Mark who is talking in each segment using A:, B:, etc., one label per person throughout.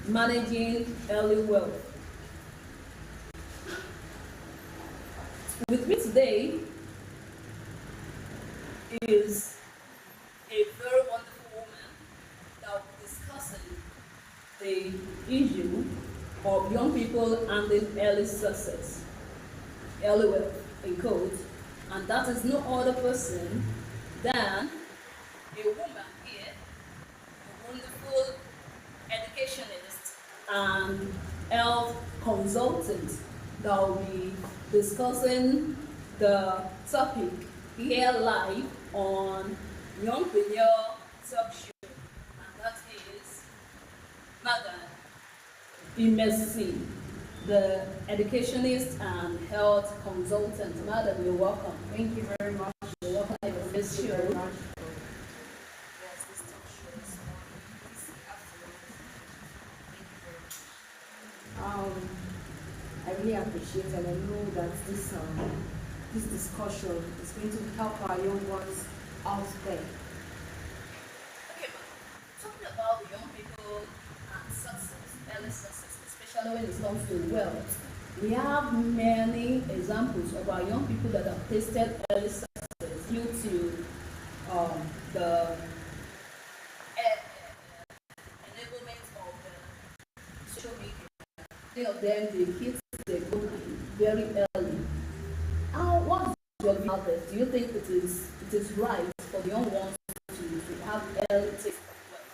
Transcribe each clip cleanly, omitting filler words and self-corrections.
A: managing early wealth. With me today is a very wonderful woman that will be discussing the issue of young people handling early success, early wealth in code, and that is no other person than a woman here, a wonderful educationist and health consultant that will be discussing the topic here live on Youngprenuer talk show, and that is Madam Imesi, the educationist and health consultant. Madam, you're welcome.
B: Thank you very much.
A: You're welcome to this
B: Thank you
A: show.
B: very much. Yes, this talk show is this afternoon. Thank you very much. I really appreciate and I know that this discussion is going to help our young ones out there.
A: Okay, but talking about the young people and success, early success, especially when it comes to wealth, we have many examples of our young people that have tasted early success due to the enablement of the social media. Many of them they hit the goal very early. What's your view about this? Do you think it is right for the young ones to have early taste of wealth?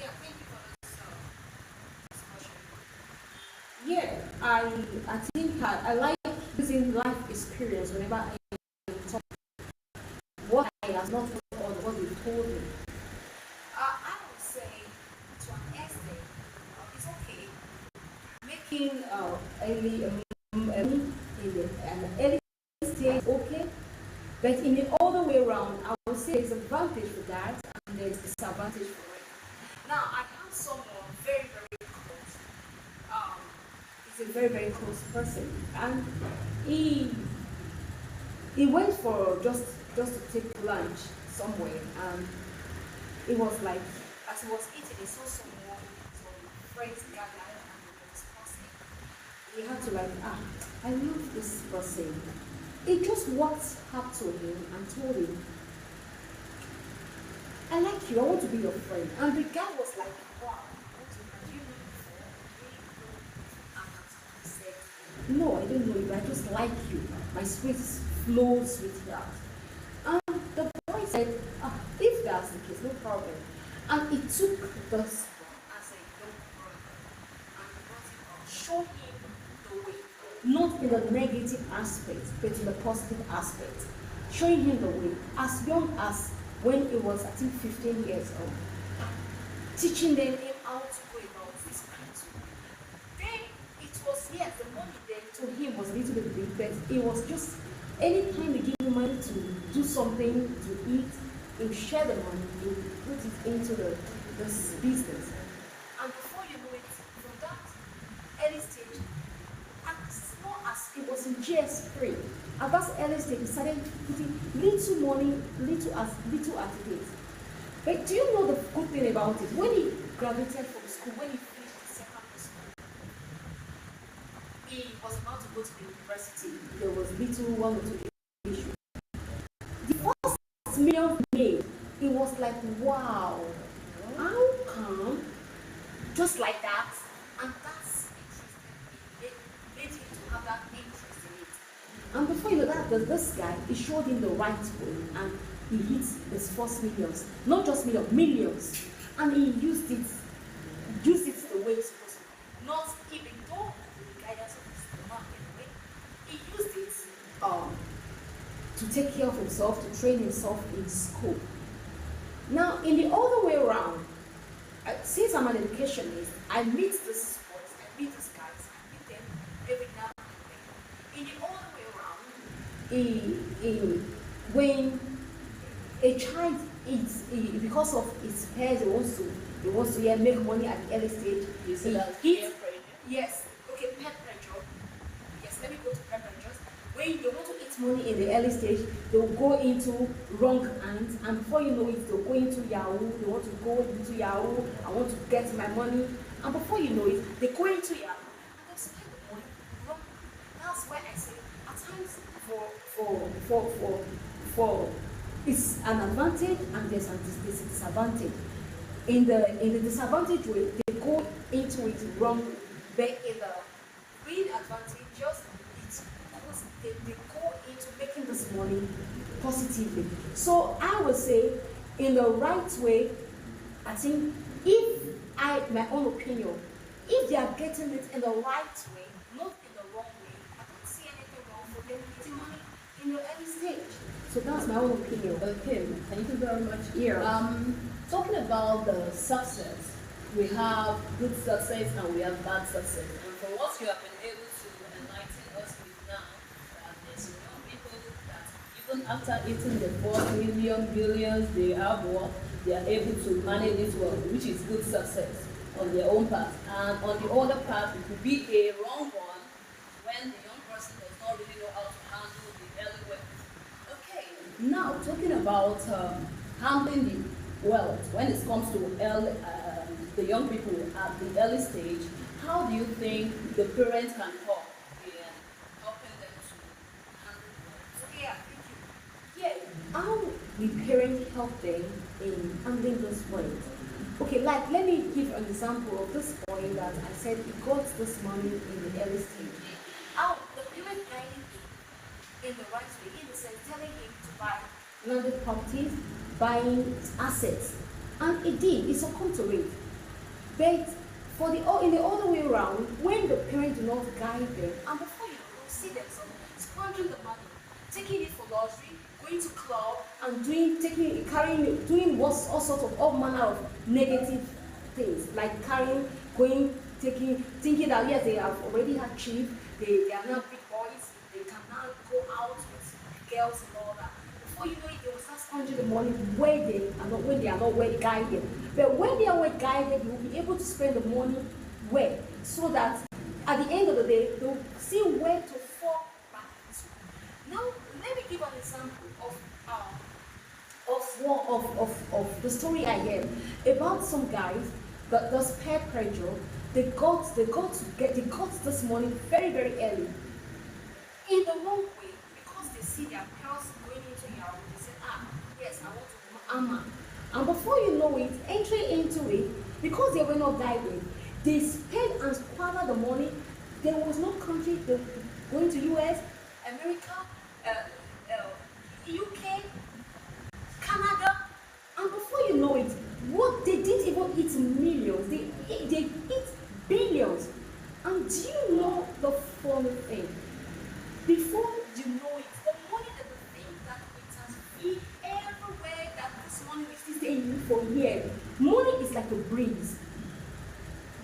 B: Yeah, thank you for this discussion. Yeah, I think I like using life experience whenever I talk what I have not told or what they told me. I would say to an extent, it's okay making an early stage okay, but in the other way around, I would say there's advantage for that and there's disadvantage for it. Now I have someone very very close. He's a very very close person, and he went for just to take lunch somewhere, and it was like as he was eating, he saw someone, some friends gathered and they were discussing. He had to I love this person. He just walked up to him and told him, I like you, I want to be your friend. And the guy was like, wow, do you know before? And he said, no, I don't know you, but I just like you. My spirit flows with that. And the boy said, if that's the case, no problem. And he took this as a young brother and brought him up, showed him the way. Not in the negative aspect, but in the positive aspect. Showing him the way, as young as when he was, I think, 15 years old. Teaching them him how to go about this spiritual. Then it was, yes, the money then to him was a little bit big, but it was just anytime they give you money to do something, to eat, you share the money, you put it into this business. And before you know it, from that early stage, as small as it was in GS3, at that early stage, he started putting little money, little at it. But do you know the good thing about it? When he graduated from school, when he finished the secondary school, he was about to go to the university. There was little one or two issues. The first million made, it was like, wow, how come? Just like that, and that's interesting. It made him to have that interest in it. And before you know that, this guy, he showed him the right way, and he hit his first millions. Not just millions. And he used it the way it's supposed to. Not even though the guidance of the market, he used it to take care of himself, to train himself in school. Now, in the other way around, since I'm an educationist, I meet these boys, I meet these guys, I meet them every now and then. In the other way around, when a child eats, because of his parents, he wants to make money at the early stage.
A: You see that?
B: Yes. Okay, peer pressure. Yes, let me go to peer pressure. When they want to eat money in the early stage, they will go into wrong hands, and before you know it, they'll go into Yahoo. They want to go into Yahoo. I want to get my money, and before you know it, they go into your and they spend the money wrong. That's why I say at times for it's an advantage and there's a disadvantage. In the disadvantage way, they go into it wrong, but in the being advantageous, it's because they go into making this money positively. So I would say, in the right way, I think if my own opinion, if they are getting it in the right way, not in the wrong way, I don't see anything wrong for them getting money in the early stage. So that's my own opinion.
A: Okay, thank you very much.
B: Yeah.
A: Talking about the success, we have good success and we have bad success. And from what you have been able to enlighten us with now, that there's young people that even after eating the 4 million billions, they have what they are able to manage it well, which is good success on their own part. And on the other part, it could be a wrong one when the young person does not really know how to handle the early wealth. Okay, now talking about handling the wealth when it comes to the young people at the early stage, how do you think the parents can help in helping them to handle wealth?
B: So yeah, thank you. Yeah, how the parent help them in handling this point? Okay, like let me give an example of this boy that I said he got this money in the early stage. How the parent guided him in the right way, in the sense telling him to buy landed properties, buying assets, and he did. He succumbed to it. But in the other way around, when the parents do not guide them, and before you see themselves squandering the money, taking it for luxury, going to club, and doing all sorts of all manner of negative things, like thinking that yes, they have already achieved, they are now big boys, they can now go out with girls and all that. Before you know it, they will start spending the money when they are not well guided. But when they are well guided, you will be able to spend the money well, so that at the end of the day, they will see where to fall back into. Now, let me give an example of the story I heard about some guys that does peer pressure. They got this money very very early in the wrong way, because they see their parents going into Yahoo. They say, yes, I want to Amma. And before you know it, entry into it, because they were not guided, they spent and squandered the money. There was no country, they were going to US, America, UK, Canada, and before you know it, what they didn't even eat millions, they eat billions. And do you know the funny thing? Before you know it, the money that they think that it has been everywhere, that this money is still staying in for years. Money is like a breeze.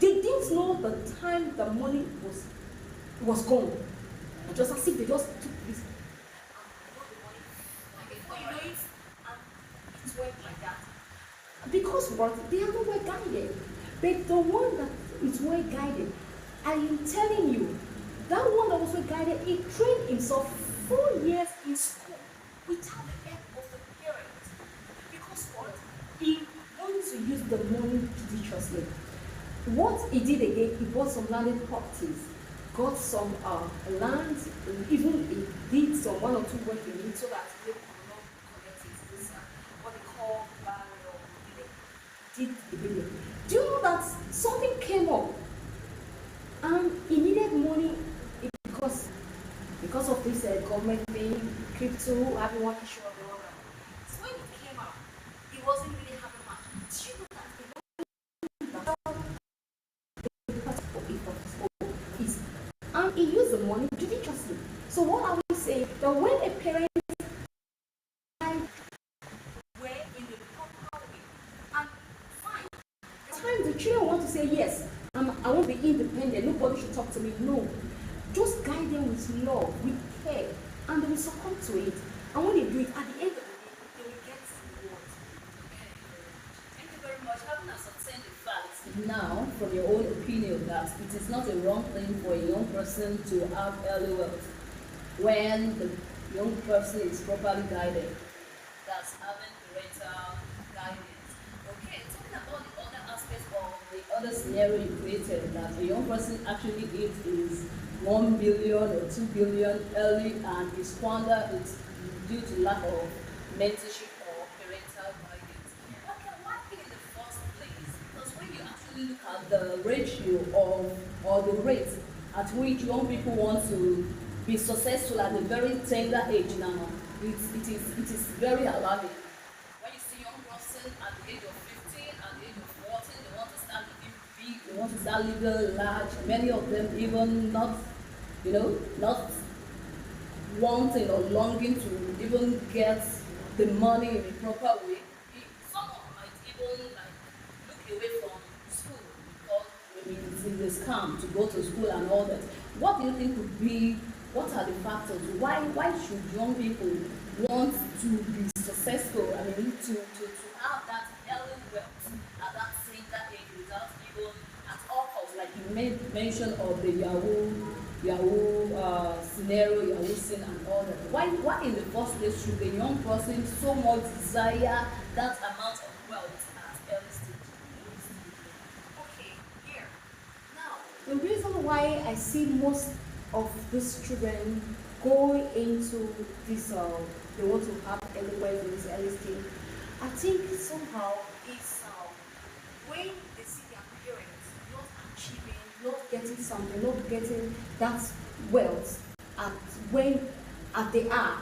B: They didn't know the time the money was gone. It was as if they just took this and got the money. Like before you know it, and it went like that. Because what? They are not well guided. But the one that is well guided, I am telling you, that one that was well guided, he trained himself 4 years in school without the help of the parents. Because what? He wanted to use the money judiciously. What he did again, he bought some landed properties, got some land, even he did some 1 or 2 work in it so that they could not connect it. This what they call barrier, did the building. Do you know that something came up and he needed money because of this government thing, crypto, having one issue or the other. So when it came out, he wasn't really having much. Do you know that and he used the money judiciously. So what are we saying? That when a parent were in the proper way, and fine, at times the children want to say yes, I want to be independent, nobody should talk to me. No. Just guide them with love, with care, and they will succumb to it. And when they do it, at the end of the day, they will get rewards.
A: Thank you very much. Having ascertained the facts now, from your own opinion, that it is not a wrong thing for a young person to have early wealth when the young person is properly guided. That's having parental guidance. Okay, talking about the other aspects of the other scenario you created, that a young person actually eats is 1 billion or 2 billion early and is squander it due to lack of mentorship or parental guidance. Okay, why in the first place? Because when you actually look at the ratio of or the rate at which young people want to be successful at a very tender age now, it is very alarming. When you see young person at the age of 15, at the age of 14, they want to start living big, they want to start living large. Many of them even not wanting or longing to even get the money in a proper way. Some might even like look away from school because maybe it's a scam to go to school and all that. What do you think would be, what are the factors? Why should young people want to be successful? I mean, to have that early wealth at that tender age without even at all costs, like you made mention of the Yahoo scenario, Yahoo scene and all that. Why in the first place should a young person so much desire that amount of wealth at early stage?
B: Okay, here. Now, the reason why I see most of these children go into this, they want to have anywhere in this early stage, I think somehow it's when they see their parents not achieving, not getting something, not getting that wealth at when at they are,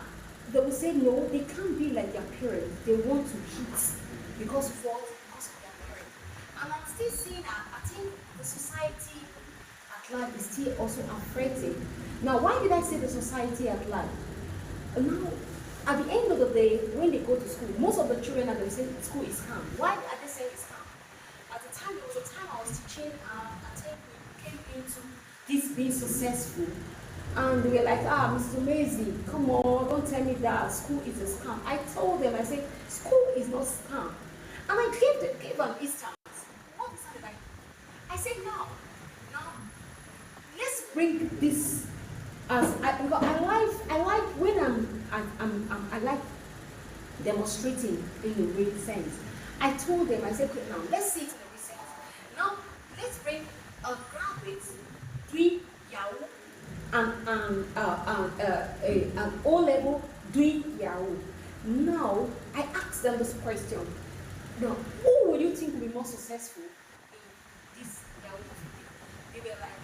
B: they will say no, they can't be like their parents. They want to hit because of what? Because of their parents. And I'm still seeing that I think the society at large is still also affected. Now, why did I say the society at large? Now, at the end of the day, when they go to school, most of the children are going to say school is calm. Why are they saying it's calm? At the time, there was a time I was teaching, I think we came into this being successful. And they were like, Mrs. Amazing, come on, don't tell me that school is a scam. I told them, I said, school is not scam. And I gave an instance. What is that? I said, now, let's bring this as because I like when I like demonstrating in the real sense. I told them, I said, okay, now let's see it in the real sense. Now let's bring a graduate doing Yahoo and an O level doing Yahoo. Now I asked them this question. Now, who would you think will be more successful in this Yahoo? They were like,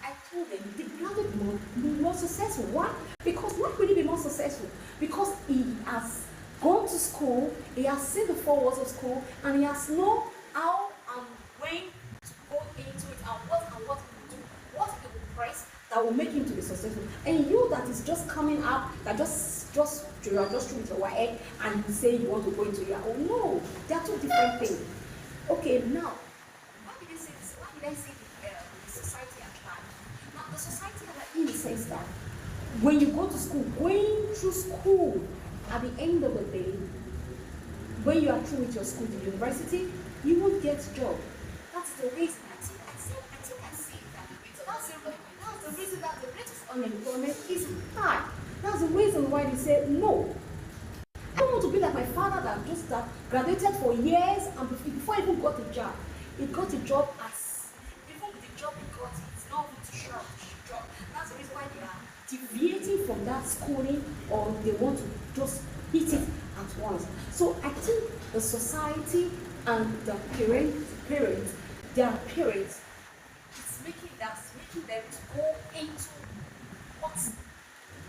B: I told them the graduate will be more successful. Why? Because why would he be more successful? Because he has gone to school, he has seen the 4 walls of school, and he has known how and when to go into it and what he will do, what he will press that will make him to be successful. And you that is just coming up, that you are just with your head and you say you want to go into your own. No, they are two different things. Okay, now, why did I say this? Why did I say the society at large? Now, the society at large in the sense that when you go to school, going through school, at the end of the day, when you are through with your school, the university, you won't get a job. That's the reason. I think I see that. That's the reason that the rate of unemployment is high. That's the reason why they say no. I don't want to be like my father that just graduated for years and before he even got a job. He got a job as, even with the job he got, it's not going to show job. That's the reason why they are deviating from that schooling, or they want to just hit it at once. So I think the society and the parents, their parents, it's making them to go into what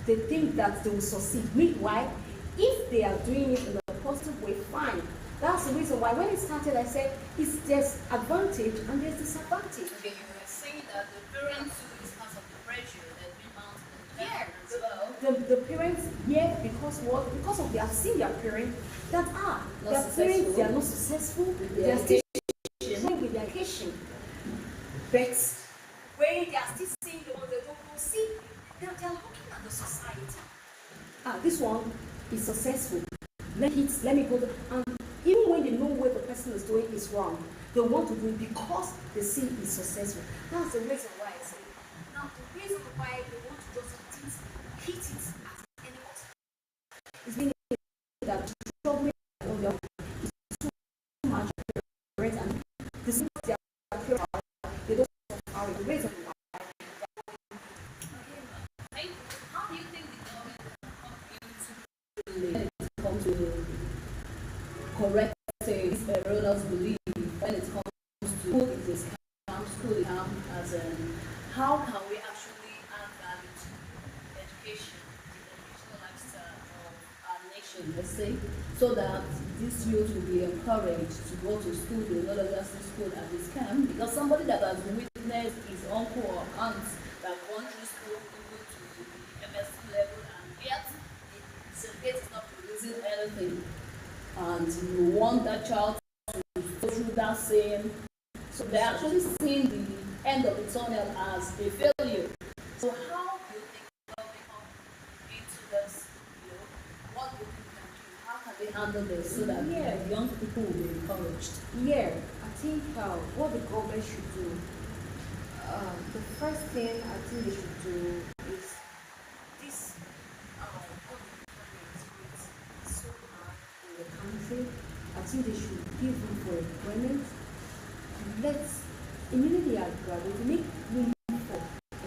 B: they think that they will succeed. Meanwhile, if they are doing it in a positive way, fine. That's the reason why when it started, I said there's advantage and there's disadvantage.
A: Okay, you were saying that the parents too is because of the pressure that's been mounted on them
B: Yeah.
A: as well.
B: The parents, yeah, because what? Because of their seen their parents that are
A: Not
B: their
A: successful.
B: parents, they are not successful, they are still struggling with their education. But when they are still seeing the ones they don't know, see, they are looking at the society. This one is successful. Let me go. And even when they know what the person is doing is wrong, they want to do it because they see it's successful. That's the reason why I say. Now, the reason why they want to just hit it at any cost is being that struggling on their is too much, right? And the things they
A: correcting this erroneous belief when it comes to school is a scam, school is scam, as in how can we actually add value to education, the educational lifestyle of our nation, let's say, so that this youth will be encouraged to go to school, they will no longer see school as a scam, because somebody that has witnessed his uncle or aunt that gone through school even to the MSc level and yet the certificate is not producing anything, and you want that child to go through that same, so they're actually seeing the end of the tunnel as a failure. So how do you think they'll become into this, what do you think can do? How can they handle this so that young people will be encouraged?
B: Yeah, I think what the government should do, the first thing I think they should do is this unemployment rate is so high in the country. I think they should give room for employment. Let's immediately I graduate, make room for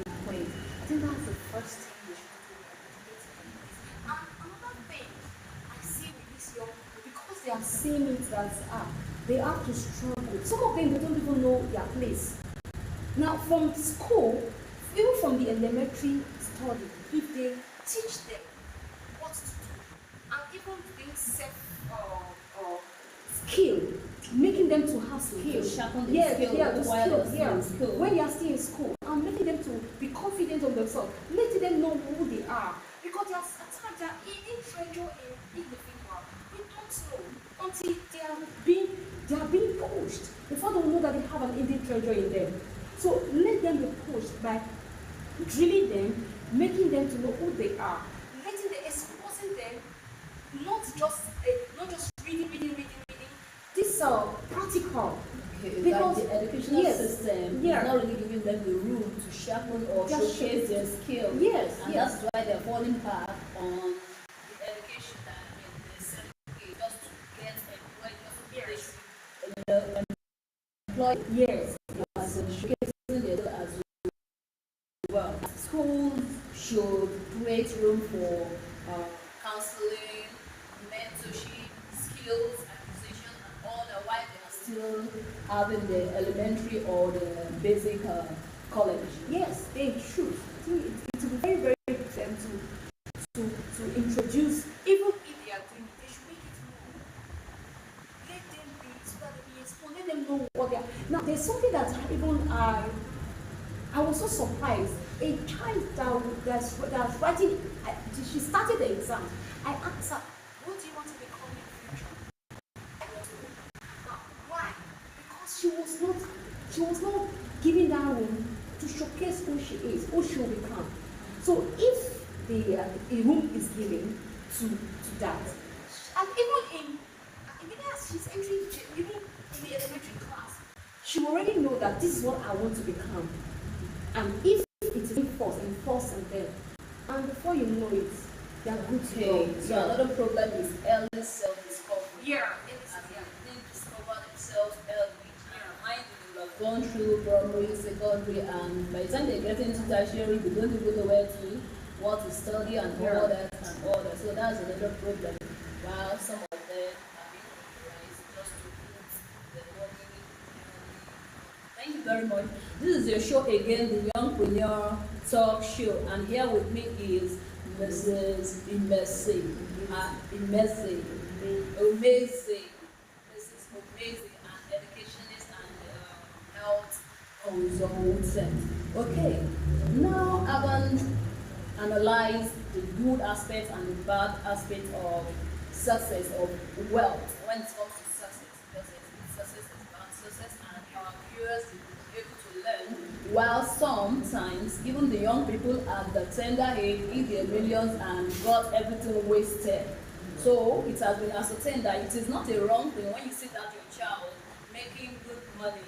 B: employment. I think that's the first thing they should do. And another thing I see with these young people, because they are seeing it that they have to struggle. Some of them they don't even know their place. Now from school, even from the elementary study, if they teach them what to do, and even being skill, making them to have skill,
A: sharpen
B: yeah,
A: the skill
B: yeah, the
A: while
B: skill,
A: they're
B: yeah.
A: still in school.
B: When they are still in school, and making them to be confident of themselves, letting them know who they are, because at times they are hidden treasure in individual. We don't know until they are being pushed before they know that they have an hidden treasure in them. So let them be pushed by drilling them, making them to know who they are, letting them, exposing them, not just reading. This practical.
A: Okay,
B: Because
A: like the educational
B: yes,
A: system
B: yeah.
A: is not really giving them the room to sharpen or
B: Just
A: showcase their skill.
B: Yes,
A: and
B: yes.
A: that's why they're falling back on the education that they certificate just to get employed, just to get employed.
B: Yes.
A: As in showcasing their skill as well. Schools should create room for counseling, mentorship, skills acquisition, and all that while they are still having the elementary or the basic college.
B: Yes, they should. I think it will be very, very good for them to introduce, even if they are doing it, they should make it more. Let them be so that they be exposed. Let them know what they are. Now, there's something that even I was so surprised. A child that's writing, she started the exam. I asked her, "What do you want to become in the future?" Now, why? Because she was not giving that room to showcase who she is, who she will become. So if the a room is given to that, and even as she's entering, even in the elementary class, she will already know that this is what I want to become. And if it is enforced on them, and before you know it, they are good to go.
A: So another problem is early self-discovery.
B: Yeah,
A: As they didn't discover themselves early. Mind you, they have gone through primary, secondary, and by the time they get into tertiary, they don't even know what to study and all that and all that. So that's another problem. While some of them have been authorized just to put the money. Thank you very much. This is your show again, the Youngprenuer Talk Show, and here with me is Mrs. Imesi. Imesi. Amazing. Mrs. Amazing, an educationist and health consultant. Okay, now I've analyzed the good aspects and the bad aspects of success, of wealth, when it comes to success, because success is bad success, and our viewers will be able to learn. While sometimes, even the young people at the tender age eat their millions and got everything wasted. So it has been ascertained that it is not a wrong thing when you see that your child making good money,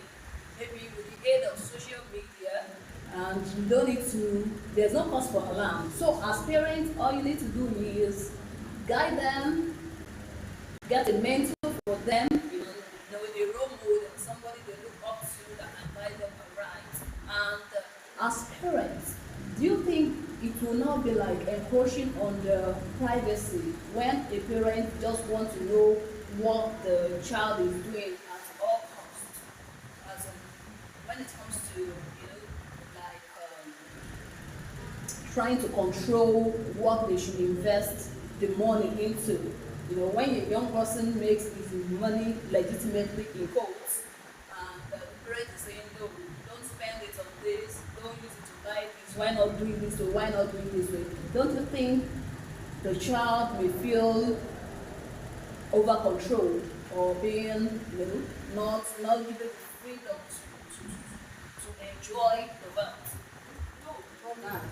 A: maybe with the aid of social media, and you don't need to, there's no cause for alarm. So as parents, all you need to do is guide them, get a mentor for them, a role model, somebody they look up to that can guide them right. And as parents, do you think it will not be like encroaching on the privacy when a parent just wants to know what the child is doing at all costs. As in, when it comes to, like trying to control what they should invest the money into. When a young person makes his money legitimately in quotes, and the parent is saying, no, don't spend it on this, don't use it to buy this, why not doing this way, why not doing this way? Don't you think the child may feel over controlled or being, not given the freedom to enjoy the wealth?
B: No, not that.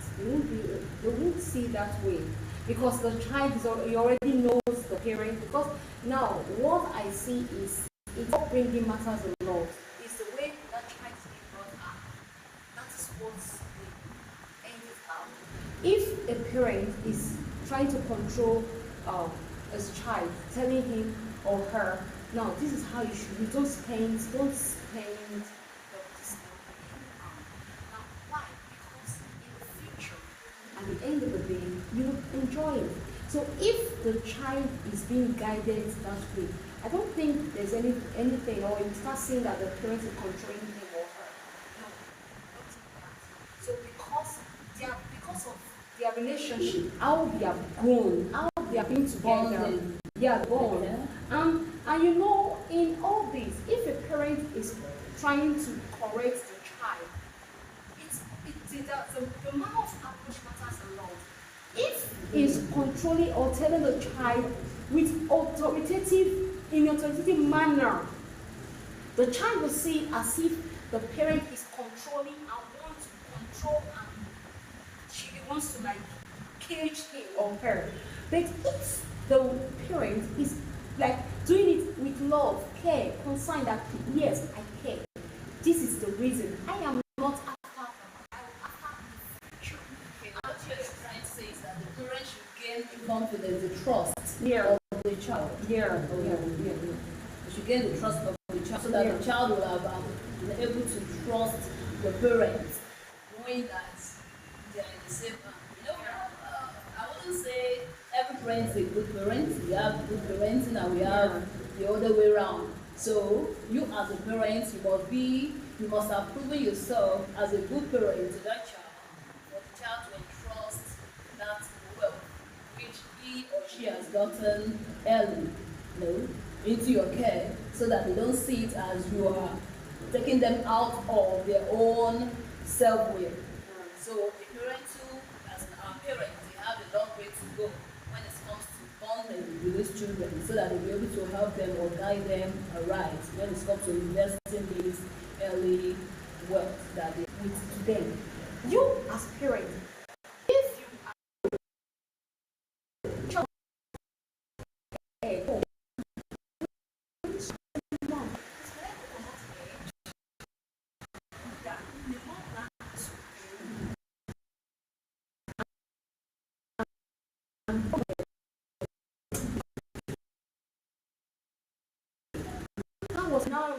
B: They won't see that way because the child he already knows the parent. Because now what I see is it's upbringing matters a lot. It's the way that child is being brought up. That is what's the end is out. If a parent is trying to control his child, telling him or her, now this is how you should do. Don't spend this now, why? Because in the future, at the end of the day, you will enjoy it. So if the child is being guided that way, I don't think there's anything, or you start seeing that the parent is controlling him or her. No, not that. So because of their relationship, how they have grown, how they have been together,
A: Bonding.
B: yeah, bond.
A: Yeah.
B: And in all this, if a parent is trying to correct the child, the manner of approach matters a lot. If he's controlling or telling the child with in authoritative manner, the child will see as if the parent is controlling and wants to control, and she wants to like cage him or her. But if the parent is like doing it with love, care, concern that yes, I care. This is the reason I am not after
A: Okay, what you're trying to say is that the parent should gain the confidence, the trust
B: yeah,
A: of the child.
B: yeah,
A: Oh,
B: yeah,
A: yeah.
B: yeah.
A: You should gain the trust of the child so that the child will have been able to trust the parents, knowing that they are in the same. I wouldn't say every parent is a good parent. We have good parenting and we have the other way around. So you as a parent, you must have proven yourself as a good parent to that child, for the child to entrust that wealth which he or she has gotten early, into your care, so that they don't see it as you are taking them out of their own self-will. So the parent too, as our parents, they have a long way to go when it comes to bonding with these children, so that they'll be able to help them or guide them aright when it comes to investing this early wealth that they
B: With them, you as parent, if you are child, oh, mom, that the mom that was now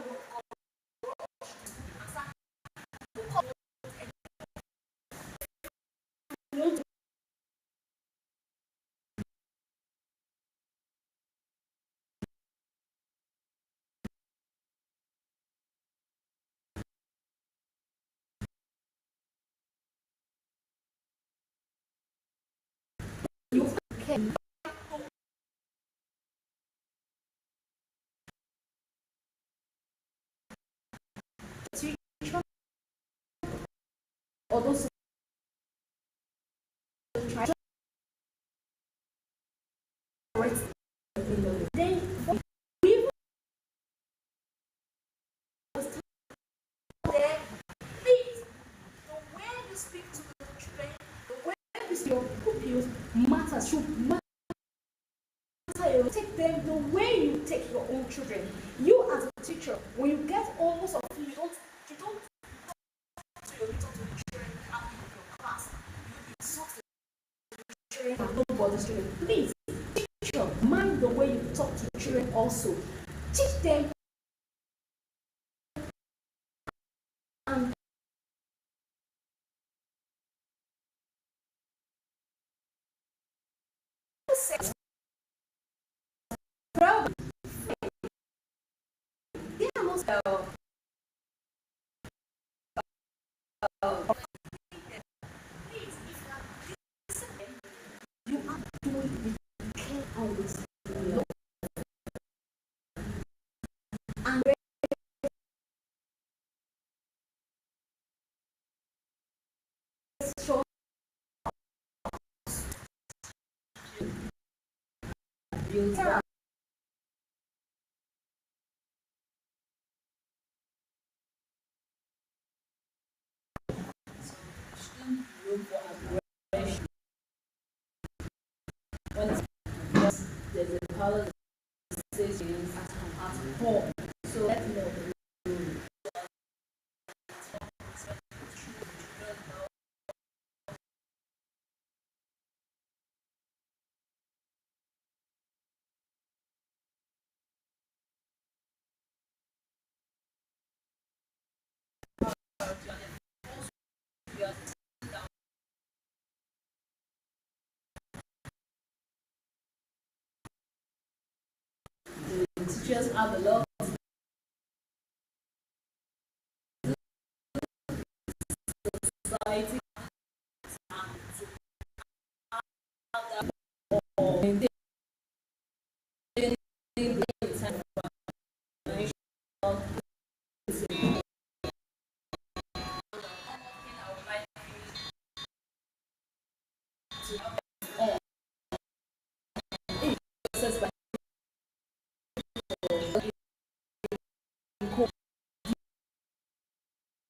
B: you can teacher or those try correct then we there, please, the way you speak to the children, the way you speak to your pupils matters, should matter. You take them the way you take your own children. You as a teacher, when you get almost of you don't talk to your children out of your class. You insult the children and nobody's children. Please, teacher, mind the way you talk to children also. Teach them and sex. uh, you have to do it with care and with love and show build that.
A: Shouldn't look for aggression when it's because there's a color that says at home. So let's know the teachers have a lot of society or maintaining the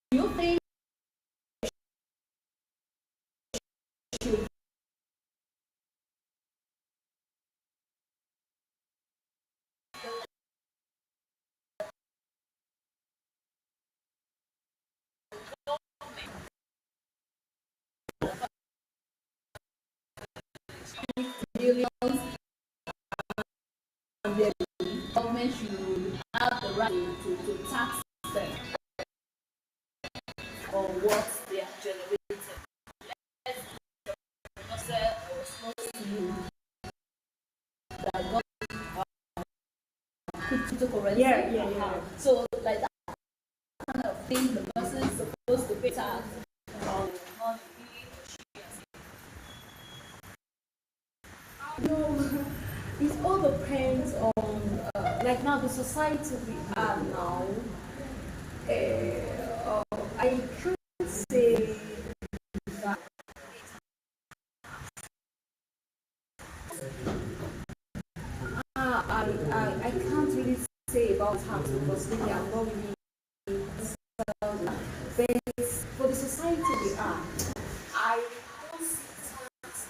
A: do you think millions and the government should have the right to tax them on what they have generated? Let's say I was supposed to you that got cryptocurrency.
B: Yeah.
A: So like that kind of thing, the person is supposed to pay tax on the money he or she has.
B: No, it all depends on like now the society we are now. I can't say that. I can't really say about tax because maybe I'm not really. But for the society we are, I don't see tax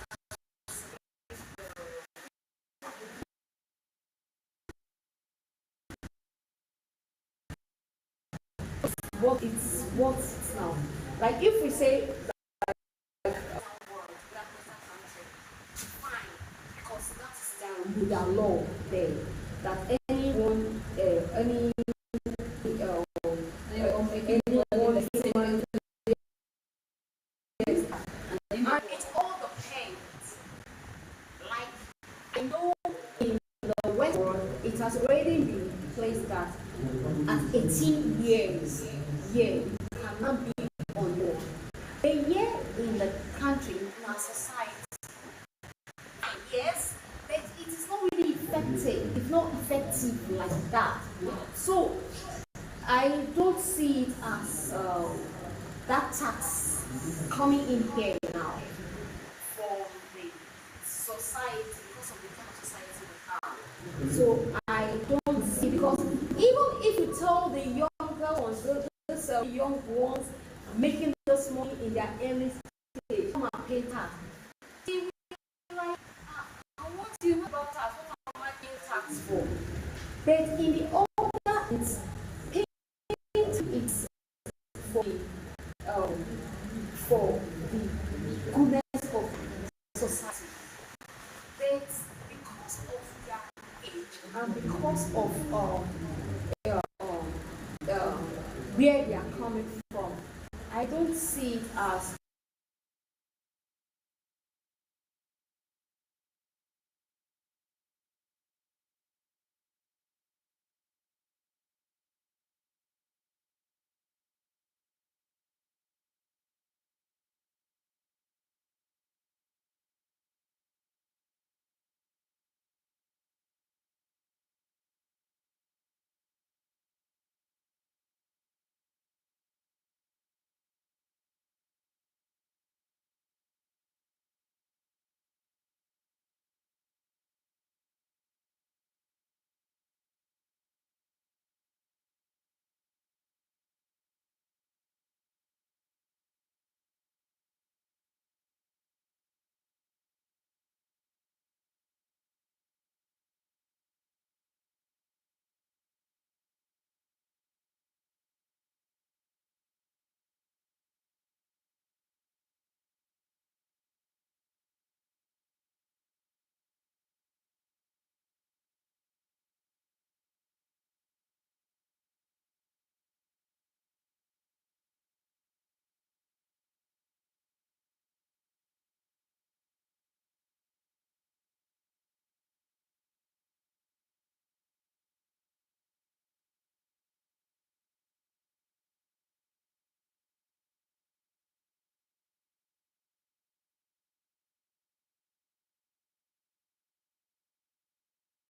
B: what it's now. Like if we say fine, because that's with our law there that anyone, anyone human, yes, and it all depends. Like I know in the West world, it has already been placed that at 18 years, you cannot be on board. But here in the country, in our society, yes, but it is not really effective. It's not effective like that. So I don't see it as that tax coming in here now for the society because of the kind of society we have. So I don't see because even if you tell the younger ones, those young ones making this money in their early stage, come and pay tax. They will be like, I want to know about tax. What am I paying tax for? But in the older, it's paying it's for the goodness of society. But because of their age and because of where they are coming from, I don't see it as